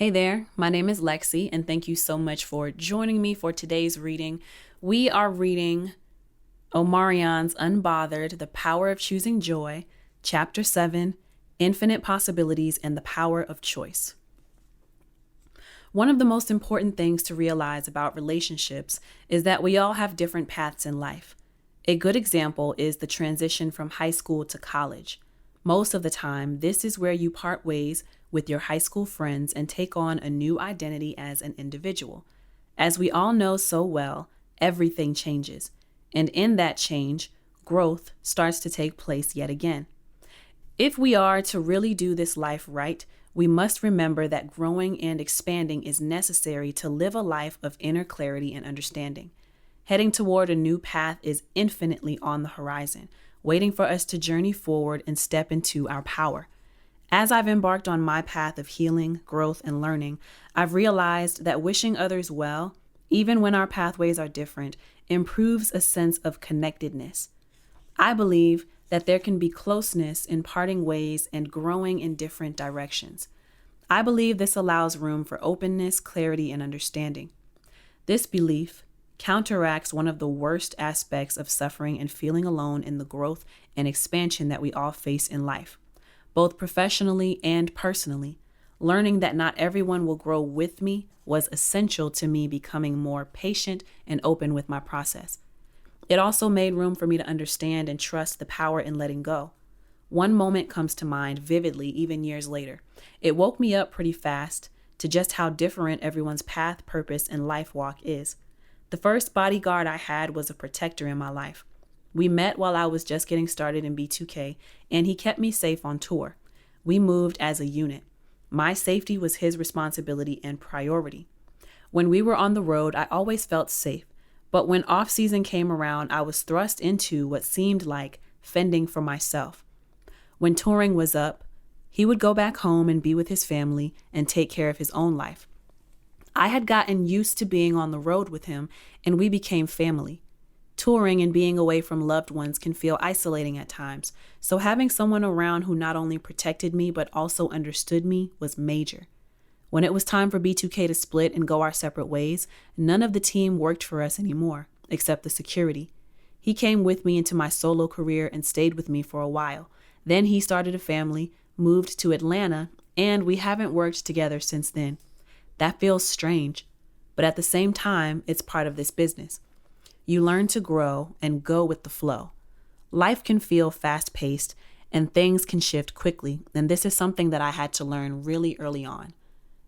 Hey there, my name is LexC, and thank you so much for joining me for today's reading. We are reading Omarion's Unbothered, The Power of Choosing Joy, Chapter 7, Infinite Possibilities and the Power of Choice. One of the most important things to realize about relationships is that we all have different paths in life. A good example is the transition from high school to college. Most of the time, this is where you part ways with your high school friends and take on a new identity as an individual. As we all know so well, everything changes. And in that change, growth starts to take place yet again. If we are to really do this life right, we must remember that growing and expanding is necessary to live a life of inner clarity and understanding. Heading toward a new path is infinitely on the horizon, waiting for us to journey forward and step into our power. As I've embarked on my path of healing, growth, and learning, I've realized that wishing others well, even when our pathways are different, improves a sense of connectedness. I believe that there can be closeness in parting ways and growing in different directions. I believe this allows room for openness, clarity, and understanding. This belief counteracts one of the worst aspects of suffering and feeling alone in the growth and expansion that we all face in life, both professionally and personally. Learning that not everyone will grow with me was essential to me becoming more patient and open with my process. It also made room for me to understand and trust the power in letting go. One moment comes to mind vividly even years later. It woke me up pretty fast to just how different everyone's path, purpose, and life walk is. The first bodyguard I had was a protector in my life. We met while I was just getting started in B2K, and he kept me safe on tour. We moved as a unit. My safety was his responsibility and priority. When we were on the road, I always felt safe, but when off-season came around, I was thrust into what seemed like fending for myself. When touring was up, he would go back home and be with his family and take care of his own life. I had gotten used to being on the road with him, and we became family. Touring and being away from loved ones can feel isolating at times, so having someone around who not only protected me but also understood me was major. When it was time for B2K to split and go our separate ways, none of the team worked for us anymore, except the security. He came with me into my solo career and stayed with me for a while. Then he started a family, moved to Atlanta, and we haven't worked together since then. That feels strange, but at the same time, it's part of this business. You learn to grow and go with the flow. Life can feel fast-paced and things can shift quickly, and this is something that I had to learn really early on.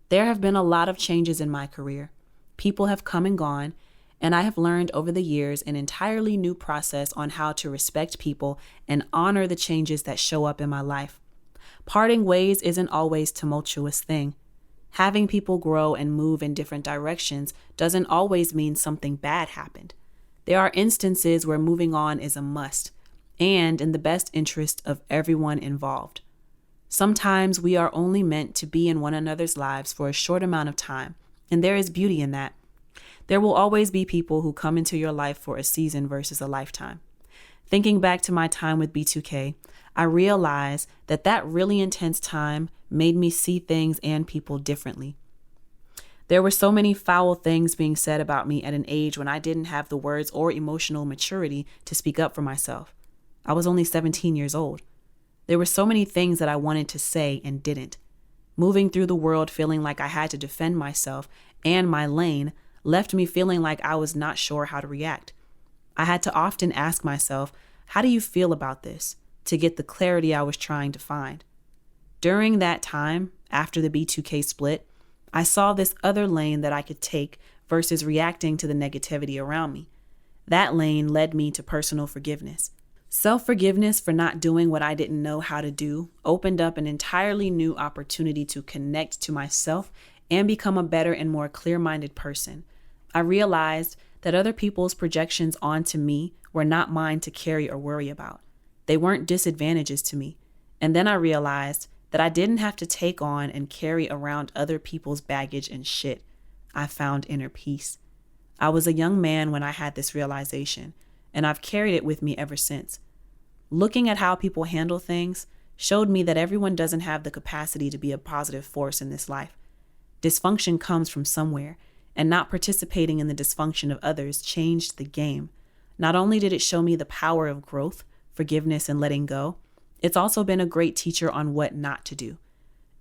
There have been a lot of changes in my career. People have come and gone, and I have learned over the years an entirely new process on how to respect people and honor the changes that show up in my life. Parting ways isn't always a tumultuous thing. Having people grow and move in different directions doesn't always mean something bad happened. There are instances where moving on is a must, and in the best interest of everyone involved. Sometimes we are only meant to be in one another's lives for a short amount of time, and there is beauty in that. There will always be people who come into your life for a season versus a lifetime. Thinking back to my time with B2K, I realized that that really intense time made me see things and people differently. There were so many foul things being said about me at an age when I didn't have the words or emotional maturity to speak up for myself. I was only 17 years old. There were so many things that I wanted to say and didn't. Moving through the world feeling like I had to defend myself and my lane left me feeling like I was not sure how to react. I had to often ask myself, how do you feel about this, to get the clarity I was trying to find. During that time, after the B2K split, I saw this other lane that I could take versus reacting to the negativity around me. That lane led me to personal forgiveness. Self-forgiveness for not doing what I didn't know how to do opened up an entirely new opportunity to connect to myself and become a better and more clear-minded person. I realized that other people's projections onto me were not mine to carry or worry about. They weren't disadvantages to me. And then I realized that I didn't have to take on and carry around other people's baggage and shit. I found inner peace. I was a young man when I had this realization, and I've carried it with me ever since. Looking at how people handle things showed me that everyone doesn't have the capacity to be a positive force in this life. Dysfunction comes from somewhere, and not participating in the dysfunction of others changed the game. Not only did it show me the power of growth, forgiveness, and letting go, it's also been a great teacher on what not to do.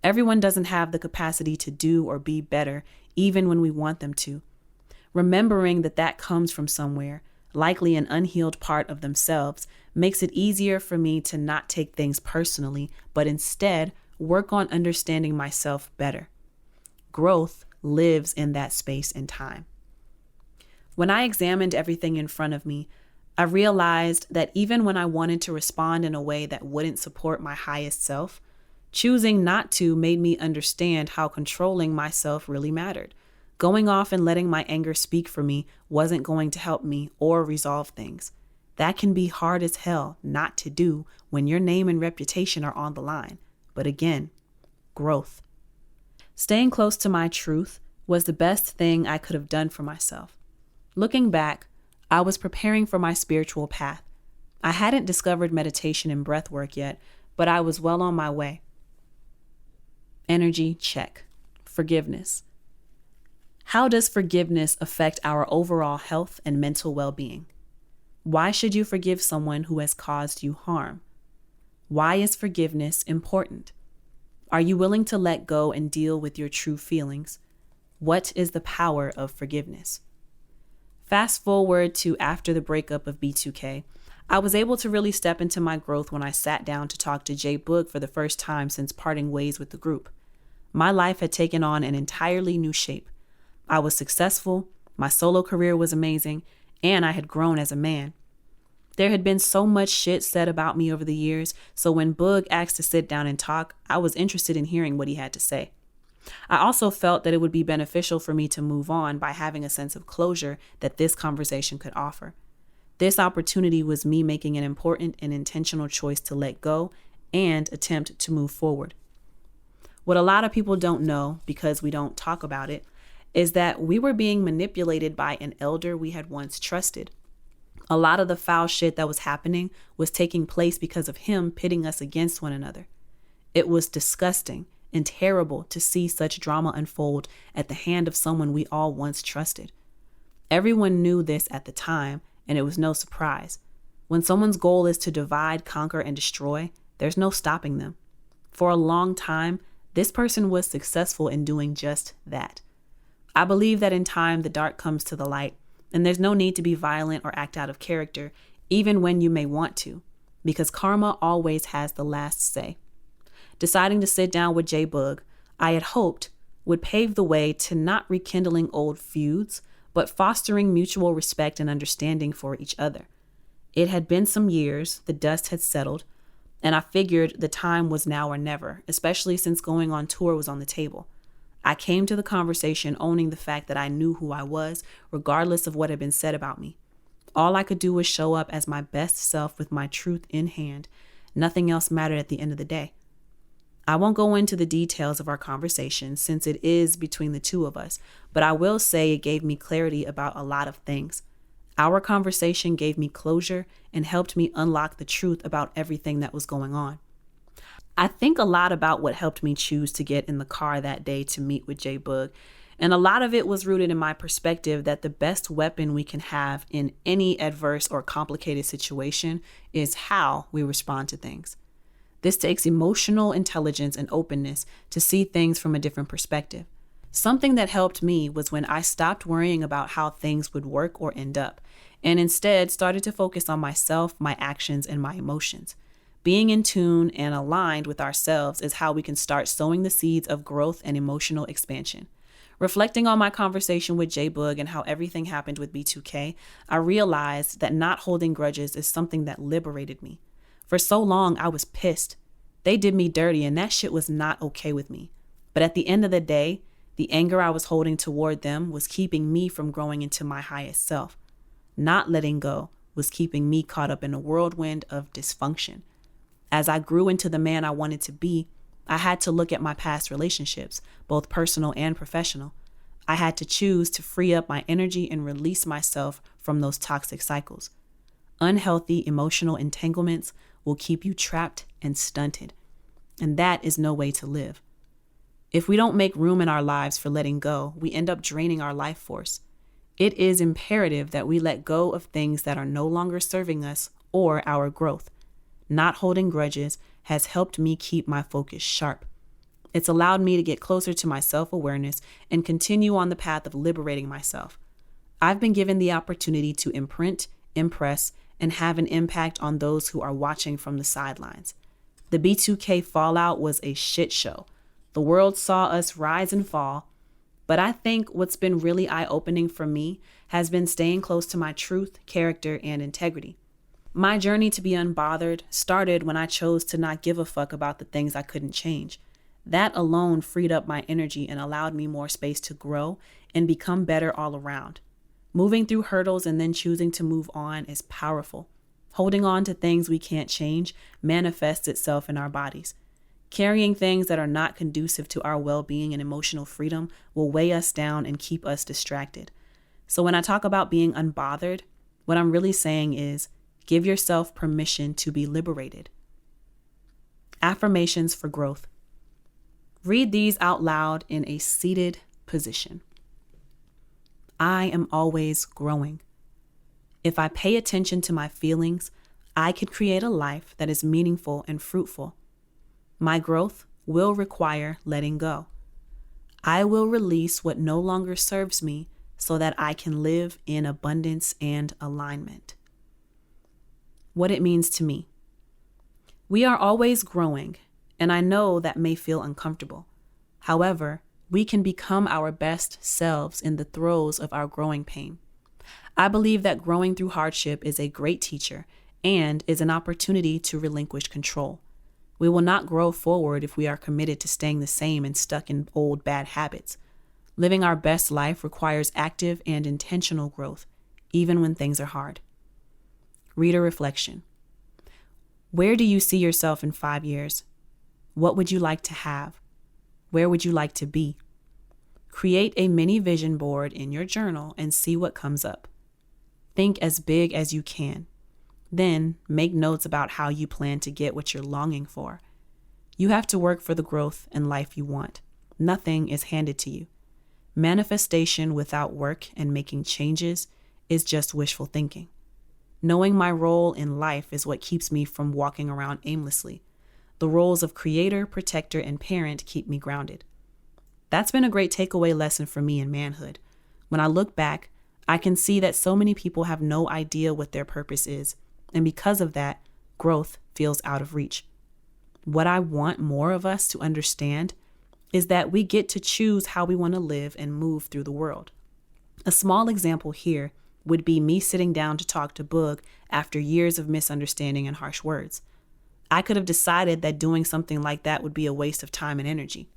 Everyone doesn't have the capacity to do or be better, even when we want them to. Remembering that comes from somewhere, likely an unhealed part of themselves, makes it easier for me to not take things personally, but instead work on understanding myself better. Growth lives in that space and time. When I examined everything in front of me, I realized that even when I wanted to respond in a way that wouldn't support my highest self, choosing not to made me understand how controlling myself really mattered. Going off and letting my anger speak for me wasn't going to help me or resolve things. That can be hard as hell not to do when your name and reputation are on the line. But again, growth. Staying close to my truth was the best thing I could have done for myself. Looking back, I was preparing for my spiritual path. I hadn't discovered meditation and breath work yet, but I was well on my way. Energy check. Forgiveness. How does forgiveness affect our overall health and mental well-being? Why should you forgive someone who has caused you harm? Why is forgiveness important? Are you willing to let go and deal with your true feelings? What is the power of forgiveness? Fast forward to after the breakup of B2K, I was able to really step into my growth when I sat down to talk to Jay Boog for the first time since parting ways with the group. My life had taken on an entirely new shape. I was successful, my solo career was amazing, and I had grown as a man. There had been so much shit said about me over the years, so when Boog asked to sit down and talk, I was interested in hearing what he had to say. I also felt that it would be beneficial for me to move on by having a sense of closure that this conversation could offer. This opportunity was me making an important and intentional choice to let go and attempt to move forward. What a lot of people don't know, because we don't talk about it, is that we were being manipulated by an elder we had once trusted. A lot of the foul shit that was happening was taking place because of him pitting us against one another. It was disgusting and terrible to see such drama unfold at the hand of someone we all once trusted. Everyone knew this at the time, and it was no surprise. When someone's goal is to divide, conquer, and destroy, there's no stopping them. For a long time, this person was successful in doing just that. I believe that in time, the dark comes to the light, and there's no need to be violent or act out of character, even when you may want to, because karma always has the last say. Deciding to sit down with Jay Boog, I had hoped would pave the way to not rekindling old feuds, but fostering mutual respect and understanding for each other. It had been some years, the dust had settled, and I figured the time was now or never, especially since going on tour was on the table. I came to the conversation owning the fact that I knew who I was, regardless of what had been said about me. All I could do was show up as my best self with my truth in hand. Nothing else mattered at the end of the day. I won't go into the details of our conversation since it is between the two of us, but I will say it gave me clarity about a lot of things. Our conversation gave me closure and helped me unlock the truth about everything that was going on. I think a lot about what helped me choose to get in the car that day to meet with Jay Boog, and a lot of it was rooted in my perspective that the best weapon we can have in any adverse or complicated situation is how we respond to things. This takes emotional intelligence and openness to see things from a different perspective. Something that helped me was when I stopped worrying about how things would work or end up, and instead started to focus on myself, my actions, and my emotions. Being in tune and aligned with ourselves is how we can start sowing the seeds of growth and emotional expansion. Reflecting on my conversation with Jay Boog and how everything happened with B2K, I realized that not holding grudges is something that liberated me. For so long, I was pissed. They did me dirty, and that shit was not okay with me. But at the end of the day, the anger I was holding toward them was keeping me from growing into my highest self. Not letting go was keeping me caught up in a whirlwind of dysfunction. As I grew into the man I wanted to be, I had to look at my past relationships, both personal and professional. I had to choose to free up my energy and release myself from those toxic cycles. Unhealthy emotional entanglements will keep you trapped and stunted, and that is no way to live. If we don't make room in our lives for letting go, we end up draining our life force. It is imperative that we let go of things that are no longer serving us or our growth. Not holding grudges has helped me keep my focus sharp. It's allowed me to get closer to my self-awareness and continue on the path of liberating myself. I've been given the opportunity to imprint, impress, and have an impact on those who are watching from the sidelines. The B2K fallout was a shit show. The world saw us rise and fall, but I think what's been really eye-opening for me has been staying close to my truth, character, and integrity. My journey to be unbothered started when I chose to not give a fuck about the things I couldn't change. That alone freed up my energy and allowed me more space to grow and become better all around. Moving through hurdles and then choosing to move on is powerful. Holding on to things we can't change manifests itself in our bodies. Carrying things that are not conducive to our well-being and emotional freedom will weigh us down and keep us distracted. So when I talk about being unbothered, what I'm really saying is give yourself permission to be liberated. Affirmations for growth. Read these out loud in a seated position. I am always growing. If I pay attention to my feelings, I could create a life that is meaningful and fruitful. My growth will require letting go. I will release what no longer serves me so that I can live in abundance and alignment. What it means to me. We are always growing, and I know that may feel uncomfortable. However, we can become our best selves in the throes of our growing pain. I believe that growing through hardship is a great teacher and is an opportunity to relinquish control. We will not grow forward if we are committed to staying the same and stuck in old bad habits. Living our best life requires active and intentional growth, even when things are hard. Reader reflection. Where do you see yourself in 5 years? What would you like to have? Where would you like to be? Create a mini vision board in your journal and see what comes up. Think as big as you can. Then make notes about how you plan to get what you're longing for. You have to work for the growth and life you want. Nothing is handed to you. Manifestation without work and making changes is just wishful thinking. Knowing my role in life is what keeps me from walking around aimlessly. The roles of creator, protector, and parent keep me grounded. That's been a great takeaway lesson for me in manhood. When I look back, I can see that so many people have no idea what their purpose is, and because of that, growth feels out of reach. What I want more of us to understand is that we get to choose how we want to live and move through the world. A small example here would be me sitting down to talk to Boog after years of misunderstanding and harsh words. I could have decided that doing something like that would be a waste of time and energy.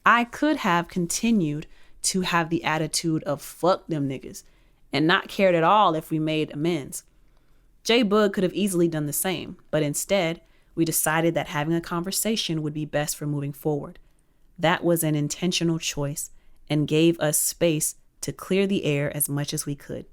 I could have continued to have the attitude of fuck them niggas and not cared at all if we made amends. J Boog could have easily done the same, but instead, we decided that having a conversation would be best for moving forward. That was an intentional choice and gave us space to clear the air as much as we could.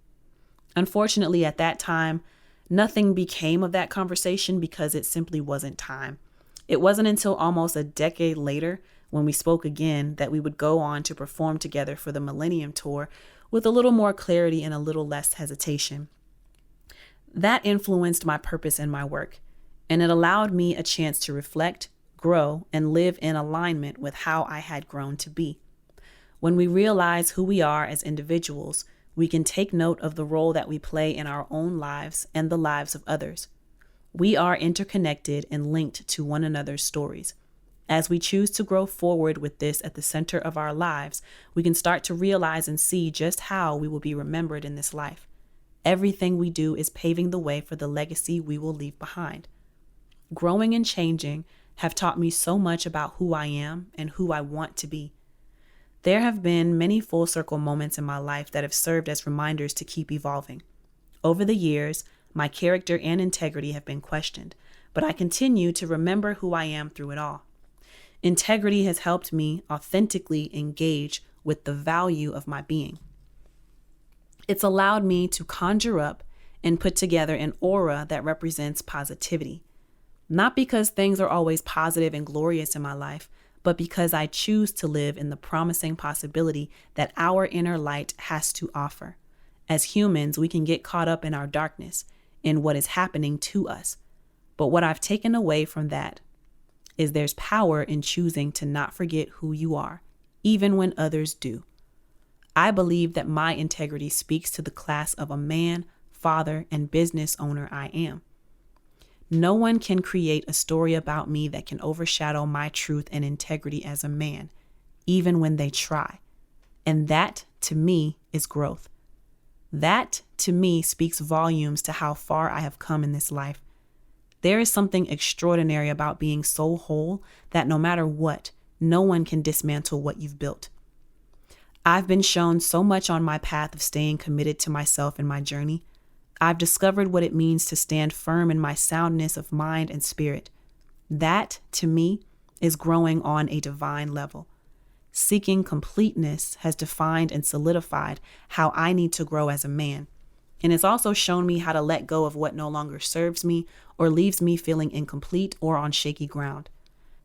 Unfortunately, at that time, nothing became of that conversation because it simply wasn't time. It wasn't until almost a decade later, when we spoke again, that we would go on to perform together for the Millennium Tour with a little more clarity and a little less hesitation. That influenced my purpose in my work, and it allowed me a chance to reflect, grow, and live in alignment with how I had grown to be. When we realize who we are as individuals, we can take note of the role that we play in our own lives and the lives of others. We are interconnected and linked to one another's stories. As we choose to grow forward with this at the center of our lives, we can start to realize and see just how we will be remembered in this life. Everything we do is paving the way for the legacy we will leave behind. Growing and changing have taught me so much about who I am and who I want to be. There have been many full circle moments in my life that have served as reminders to keep evolving. Over the years, my character and integrity have been questioned, but I continue to remember who I am through it all. Integrity has helped me authentically engage with the value of my being. It's allowed me to conjure up and put together an aura that represents positivity. Not because things are always positive and glorious in my life, but because I choose to live in the promising possibility that our inner light has to offer. As humans, we can get caught up in our darkness, in what is happening to us. But what I've taken away from that is there's power in choosing to not forget who you are, even when others do. I believe that my integrity speaks to the class of a man, father, and business owner I am. No one can create a story about me that can overshadow my truth and integrity as a man, even when they try. And that, to me, is growth. That, to me, speaks volumes to how far I have come in this life. There is something extraordinary about being so whole that no matter what, no one can dismantle what you've built. I've been shown so much on my path of staying committed to myself and my journey. I've discovered what it means to stand firm in my soundness of mind and spirit. That, to me, is growing on a divine level. Seeking completeness has defined and solidified how I need to grow as a man. And it's also shown me how to let go of what no longer serves me or leaves me feeling incomplete or on shaky ground.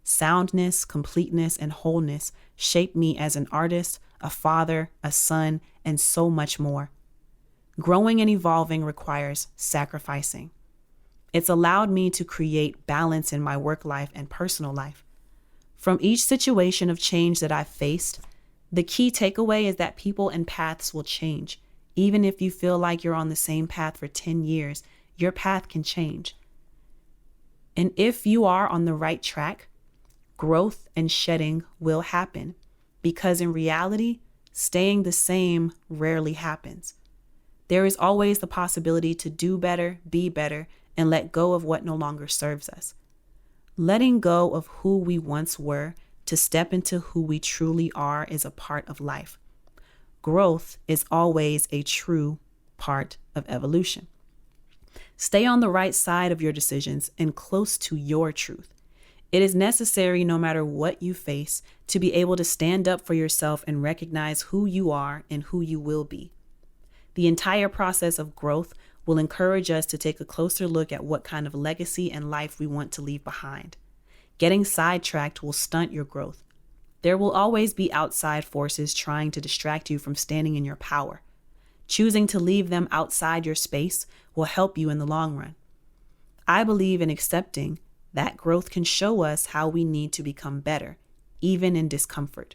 Soundness, completeness, and wholeness shape me as an artist, a father, a son, and so much more. Growing and evolving requires sacrificing. It's allowed me to create balance in my work life and personal life. From each situation of change that I've faced, the key takeaway is that people and paths will change. Even if you feel like you're on the same path for 10 years, your path can change. And if you are on the right track, growth and shedding will happen, because in reality, staying the same rarely happens. There is always the possibility to do better, be better, and let go of what no longer serves us. Letting go of who we once were to step into who we truly are is a part of life. Growth is always a true part of evolution. Stay on the right side of your decisions and close to your truth. It is necessary, no matter what you face, to be able to stand up for yourself and recognize who you are and who you will be. The entire process of growth will encourage us to take a closer look at what kind of legacy and life we want to leave behind. Getting sidetracked will stunt your growth. There will always be outside forces trying to distract you from standing in your power. Choosing to leave them outside your space will help you in the long run. I believe in accepting that growth can show us how we need to become better, even in discomfort.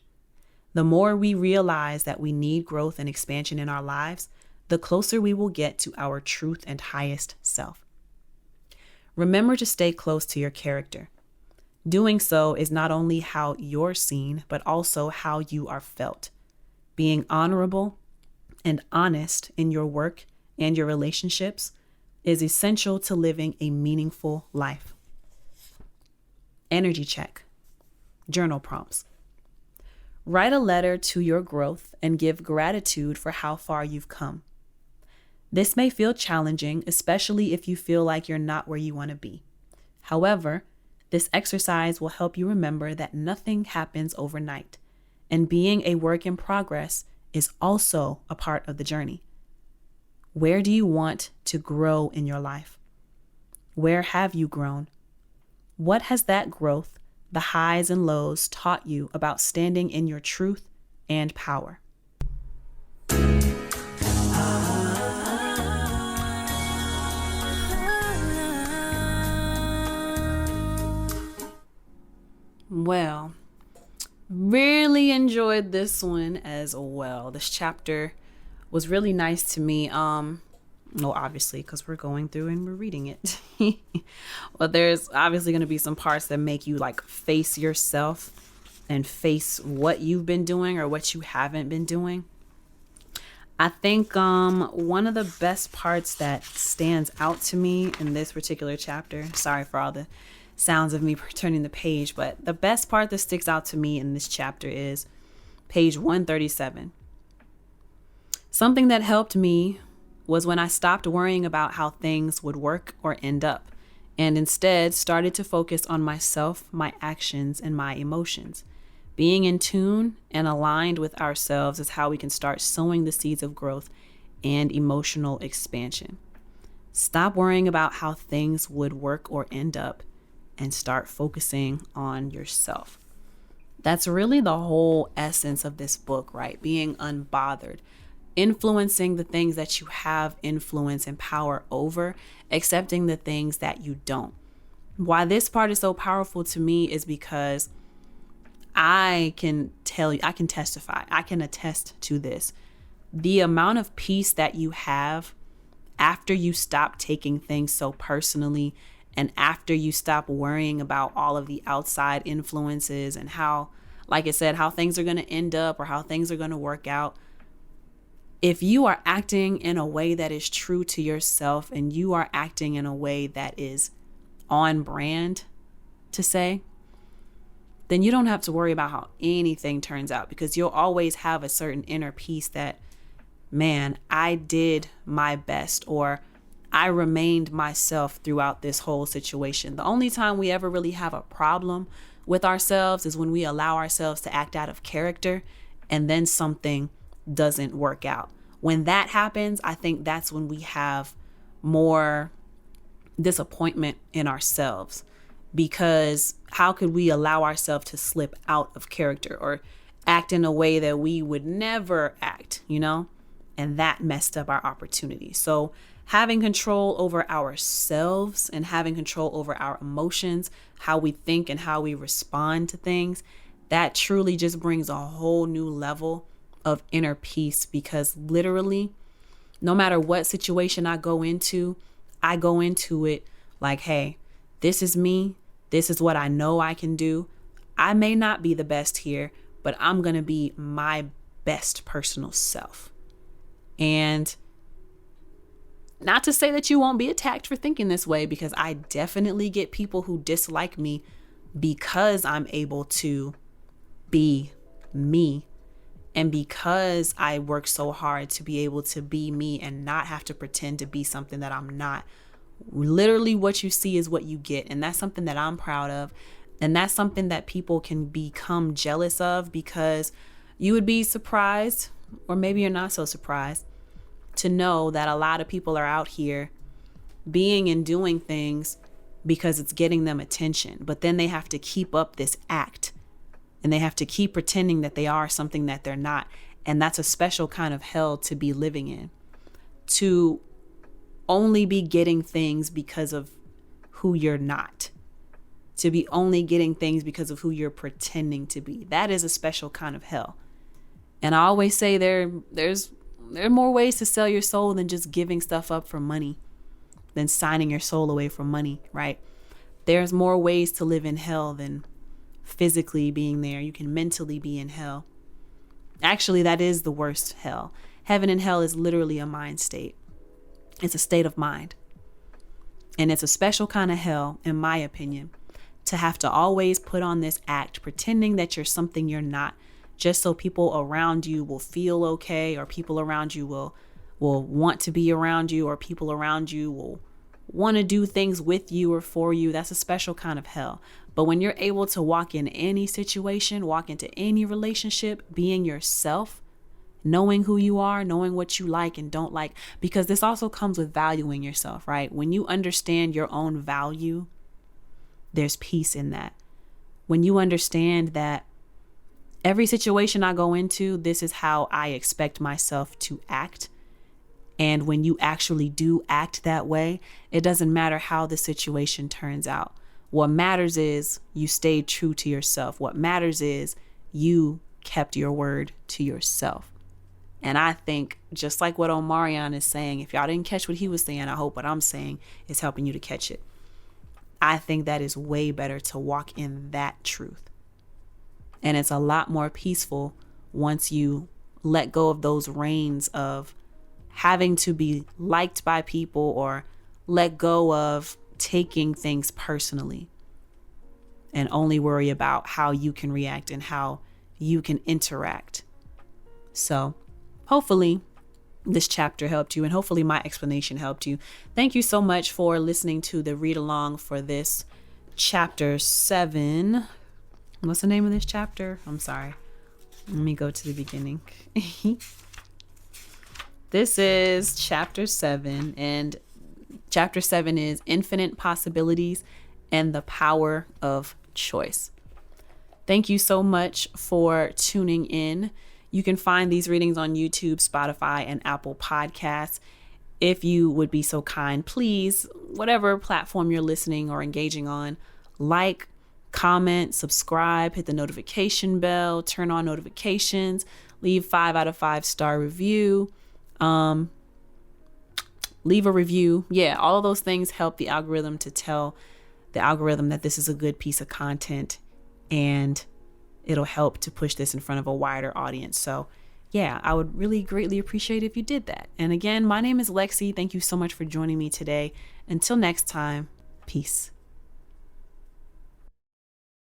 The more we realize that we need growth and expansion in our lives, the closer we will get to our truth and highest self. Remember to stay close to your character. Doing so is not only how you're seen, but also how you are felt. Being honorable and honest in your work and your relationships is essential to living a meaningful life. Energy check. Journal prompts. Write a letter to your growth and give gratitude for how far you've come. This may feel challenging, especially if you feel like you're not where you want to be. However, this exercise will help you remember that nothing happens overnight, and being a work in progress is also a part of the journey. Where do you want to grow in your life? Where have you grown? What has that growth, the highs and lows, taught you about standing in your truth and power? Well, really enjoyed this one as well. This chapter was really nice to me. Well, obviously, because we're going through and we're reading it. Well, there's obviously going to be some parts that make you like face yourself and face what you've been doing or what you haven't been doing. I think one of the best parts that stands out to me in this particular chapter, sorry for all the sounds of me turning the page, but the best part that sticks out to me in this chapter is page 137. Something that helped me was when I stopped worrying about how things would work or end up, and instead started to focus on myself, my actions, and my emotions. Being in tune and aligned with ourselves is how we can start sowing the seeds of growth and emotional expansion. Stop worrying about how things would work or end up and start focusing on yourself. That's really the whole essence of this book, right? Being unbothered, influencing the things that you have influence and power over, accepting the things that you don't. Why this part is so powerful to me is because I can tell you, I can testify, I can attest to this. The amount of peace that you have after you stop taking things so personally, and after you stop worrying about all of the outside influences and how, like I said, how things are going to end up or how things are going to work out. If you are acting in a way that is true to yourself and you are acting in a way that is on brand, to say, then you don't have to worry about how anything turns out, because you'll always have a certain inner peace that, man, I did my best, or I remained myself throughout this whole situation. The only time we ever really have a problem with ourselves is when we allow ourselves to act out of character and then something doesn't work out. When that happens, I think that's when we have more disappointment in ourselves, because how could we allow ourselves to slip out of character or act in a way that we would never act, And that messed up our opportunity. So having control over ourselves and having control over our emotions, how we think and how we respond to things, that truly just brings a whole new level of inner peace, because literally, no matter what situation I go into it like, hey, this is me. This is what I know I can do. I may not be the best here, but I'm going to be my best personal self. And not to say that you won't be attacked for thinking this way, because I definitely get people who dislike me because I'm able to be me, and because I work so hard to be able to be me and not have to pretend to be something that I'm not. Literally what you see is what you get. And that's something that I'm proud of. And that's something that people can become jealous of, because you would be surprised, or maybe you're not so surprised, to know that a lot of people are out here being and doing things because it's getting them attention. But then they have to keep up this act, and they have to keep pretending that they are something that they're not. And that's a special kind of hell to be living in, to only be getting things because of who you're not, to be only getting things because of who you're pretending to be. That is a special kind of hell. And I always say there are more ways to sell your soul than just giving stuff up for money, than signing your soul away for money, right? There's more ways to live in hell than physically being there. You can mentally be in hell. Actually, that is the worst hell. Heaven and hell is literally a mind state. It's a state of mind. And it's a special kind of hell, in my opinion, to have to always put on this act, pretending that you're something you're not, just so people around you will feel okay, or people around you will want to be around you, or people around you will want to do things with you or for you. That's a special kind of hell. But when you're able to walk in any situation, walk into any relationship, being yourself, knowing who you are, knowing what you like and don't like, because this also comes with valuing yourself, right? When you understand your own value, there's peace in that. When you understand that every situation I go into, this is how I expect myself to act. And when you actually do act that way, it doesn't matter how the situation turns out. What matters is you stayed true to yourself. What matters is you kept your word to yourself. And I think, just like what Omarion is saying, if y'all didn't catch what he was saying, I hope what I'm saying is helping you to catch it. I think that is way better to walk in that truth. And it's a lot more peaceful once you let go of those reins of having to be liked by people, or let go of taking things personally, and only worry about how you can react and how you can interact. So hopefully this chapter helped you, and hopefully my explanation helped you. Thank you so much for listening to the read along for this chapter 7. What's the name of this chapter? I'm sorry. Let me go to the beginning. This is chapter 7, and chapter 7 is Infinite Possibilities and the Power of Choice. Thank you so much for tuning in. You can find these readings on YouTube, Spotify, and Apple Podcasts. If you would be so kind, please, whatever platform you're listening or engaging on, like, comment, subscribe, hit the notification bell, turn on notifications, leave 5 out of 5 star review, leave a review. Yeah, all of those things help the algorithm to tell the algorithm that this is a good piece of content, and it'll help to push this in front of a wider audience. So yeah, I would really greatly appreciate if you did that. And again, my name is LexC. Thank you so much for joining me today. Until next time, peace.